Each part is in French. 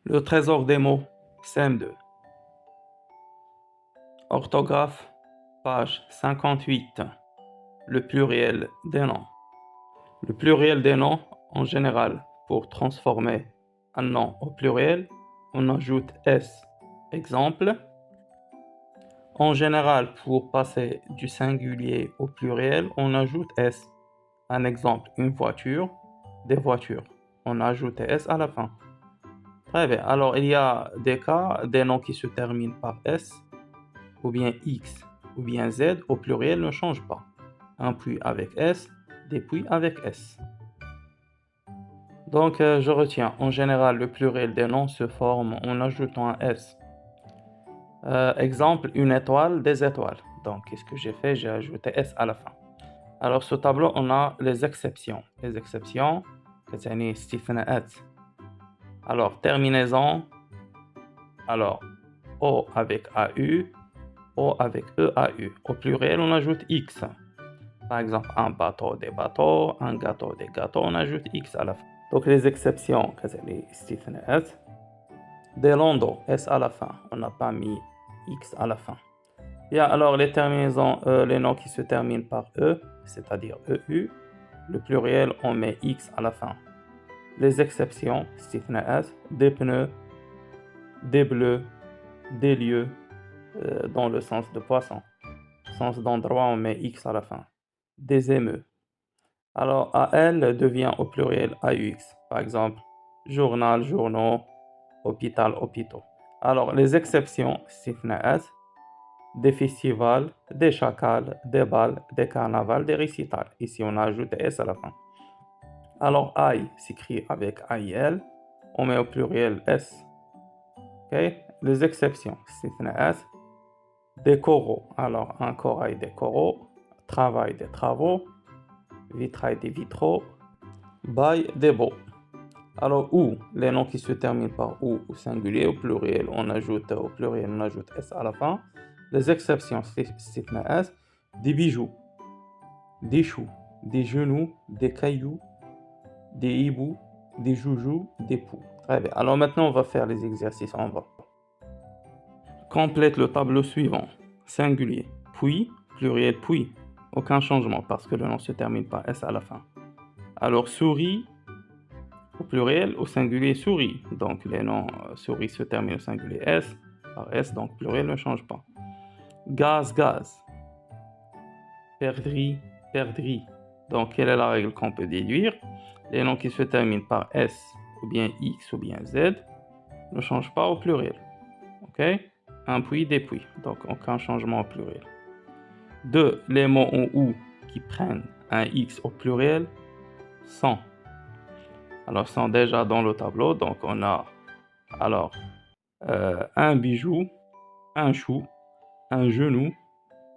Le trésor des mots, CM2. Orthographe, page 58. Le pluriel des noms. Le pluriel des noms, en général, pour transformer un nom au pluriel, on ajoute S. Exemple. En général, pour passer du singulier au pluriel, on ajoute S. Un exemple, une voiture, des voitures. On ajoute S à la fin. Très bien. Alors, il y a des cas, des noms qui se terminent par S, ou bien X, ou bien Z, au pluriel ne change pas. Un puits avec S, des puits avec S. Donc, je retiens. En général, le pluriel des noms se forme en ajoutant un S. Exemple, une étoile, des étoiles. Donc, qu'est-ce que j'ai fait? J'ai ajouté S à la fin. Alors, ce tableau, on a les exceptions. Les exceptions, كتعني استثناءات. Alors, terminaison. Alors, O avec AU, O avec EAU. Au pluriel, on ajoute X. Par exemple, un bateau, des bateaux, un gâteau, des gâteaux, on ajoute X à la fin. Donc, les exceptions, كتعني استثناءات. Des landos, S à la fin. On n'a pas mis X à la fin. Bien, alors les terminaisons, les noms qui se terminent par E, c'est-à-dire EU, le pluriel, on met X à la fin. Les exceptions, استثناءات, des pneus, des bleus, des lieux, dans le sens de poisson. Sens d'endroit, on met X à la fin. Des émeux. Alors, AL devient au pluriel AUX. Par exemple, journal, journaux, hôpital, hôpitaux. Alors, les exceptions, استثناءات, des festivals, des chacals, des bals, des carnavals, des récitals. Ici, on ajoute S à la fin. Alors, I s'écrit avec AIL. On met au pluriel S. Okay? Les exceptions, استثناءات, des coraux. Alors, un corail, des coraux. Travail, des travaux. Vitrail, des vitraux. Bail, des baux. Alors, ou, les noms qui se terminent par ou singulier, au pluriel, on ajoute S à la fin. Les exceptions, استثناءات, des bijoux, des choux, des genoux, des cailloux, des hiboux, des joujoux, des poux. Très bien. Alors maintenant, on va faire les exercices en bas. Complète le tableau suivant. Singulier, puis, pluriel, puis. Aucun changement parce que le nom se termine par S à la fin. Alors, souris, au pluriel, au singulier, souris. Donc, les noms souris se terminent au singulier S, par S, donc pluriel ne change pas. Gaz, gaz. Perdrix, perdrix. Donc, quelle est la règle qu'on peut déduire? Les noms qui se terminent par S, ou bien X, ou bien Z, ne changent pas au pluriel. OK? Un puits, des puits. Donc, aucun changement au pluriel. 2. Les mots en OU qui prennent un X au pluriel sont. Alors, sont déjà dans le tableau. Donc, on a alors un bijou, un chou, un genou,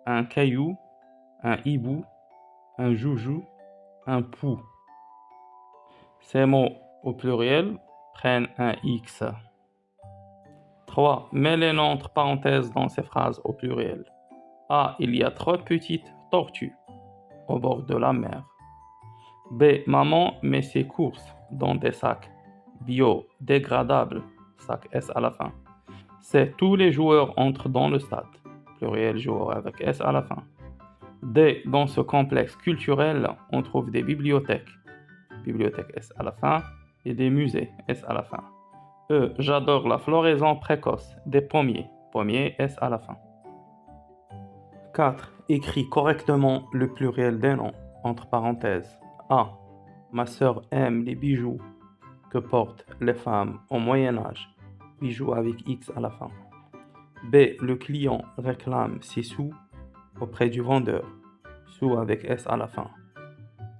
un caillou, un hibou, un joujou, un pou. Ces mots au pluriel prennent un X. 3. Mets les noms entre parenthèses dans ces phrases au pluriel. A. Il y a 3 petites tortues au bord de la mer. B. Maman met ses courses dans des sacs biodégradables, sac S à la fin. C. Tous les joueurs entrent dans le stade, pluriel joueur avec S à la fin. D. Dans ce complexe culturel, on trouve des bibliothèques, bibliothèque S à la fin, et des musées S à la fin. E. J'adore la floraison précoce des pommiers, pommiers S à la fin. 4. Écris correctement le pluriel des noms, entre parenthèses. A. Ma sœur aime les bijoux que portent les femmes au Moyen-Âge, bijoux avec X à la fin. B. Le client réclame ses sous auprès du vendeur, sous avec S à la fin.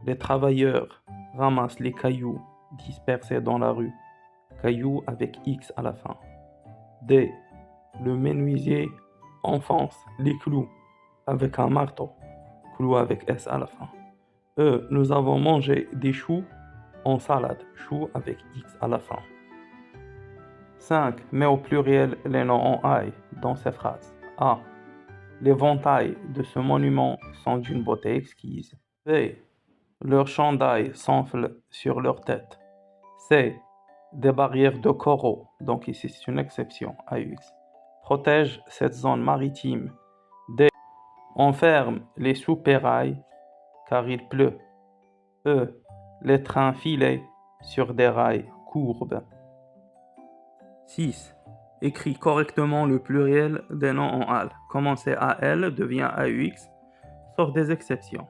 Les travailleurs ramassent les cailloux dispersés dans la rue, cailloux avec X à la fin. D. Le menuisier enfonce les clous avec un marteau, clous avec S à la fin. E. Nous avons mangé des choux en salade, choux avec X à la fin. 5. Mets au pluriel les noms en I dans ces phrases. A. L'éventail de ce monument sont d'une beauté exquise. B. Leurs chandails s'enflent sur leur tête. C. des barrières de coraux. Donc ici, c'est une exception, AUX. Protège cette zone maritime. D. Enferme les soupirails car il pleut. E. Les trains filent sur des rails courbes. 6. Écris correctement le pluriel des noms en AL. Commencer AL devient AUX, sauf des exceptions.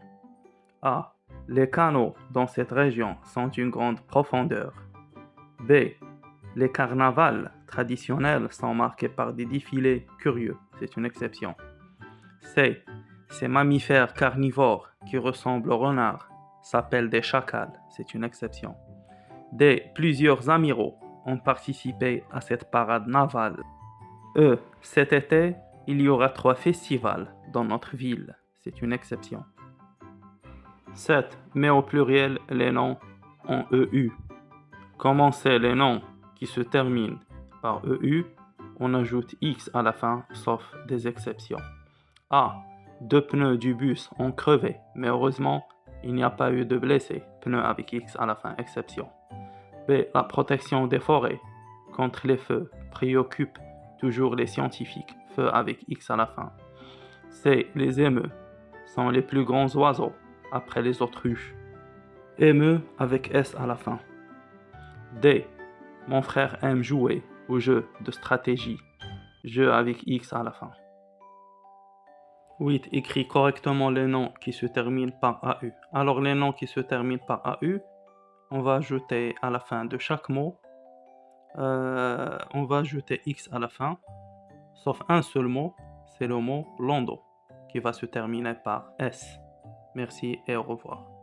A. Les canaux dans cette région sont d'une grande profondeur. B. Les carnavals traditionnels sont marqués par des défilés curieux. C'est une exception. C. Ces mammifères carnivores qui ressemblent aux renards s'appellent des chacals. C'est une exception. D. Plusieurs amiraux ont participé à cette parade navale. E. Cet été, il y aura 3 festivals dans notre ville. C'est une exception. 7. Mets au pluriel les noms en EU. Commencer les noms qui se terminent par EU, on ajoute X à la fin, sauf des exceptions. A. 2 pneus du bus ont crevé, mais heureusement, il n'y a pas eu de blessés. Pneus avec X à la fin, exception. B. La protection des forêts contre les feux préoccupe toujours les scientifiques. Feu avec X à la fin. C. Les émeus sont les plus grands oiseaux après les autruches. Émeu avec S à la fin. D. Mon frère aime jouer au jeu de stratégie. Jeu avec X à la fin. 8. Écris correctement les noms qui se terminent par AU. Alors les noms qui se terminent par AU, on va ajouter à la fin de chaque mot, on va ajouter X à la fin, sauf un seul mot, c'est le mot Londo, qui va se terminer par S. Merci et au revoir.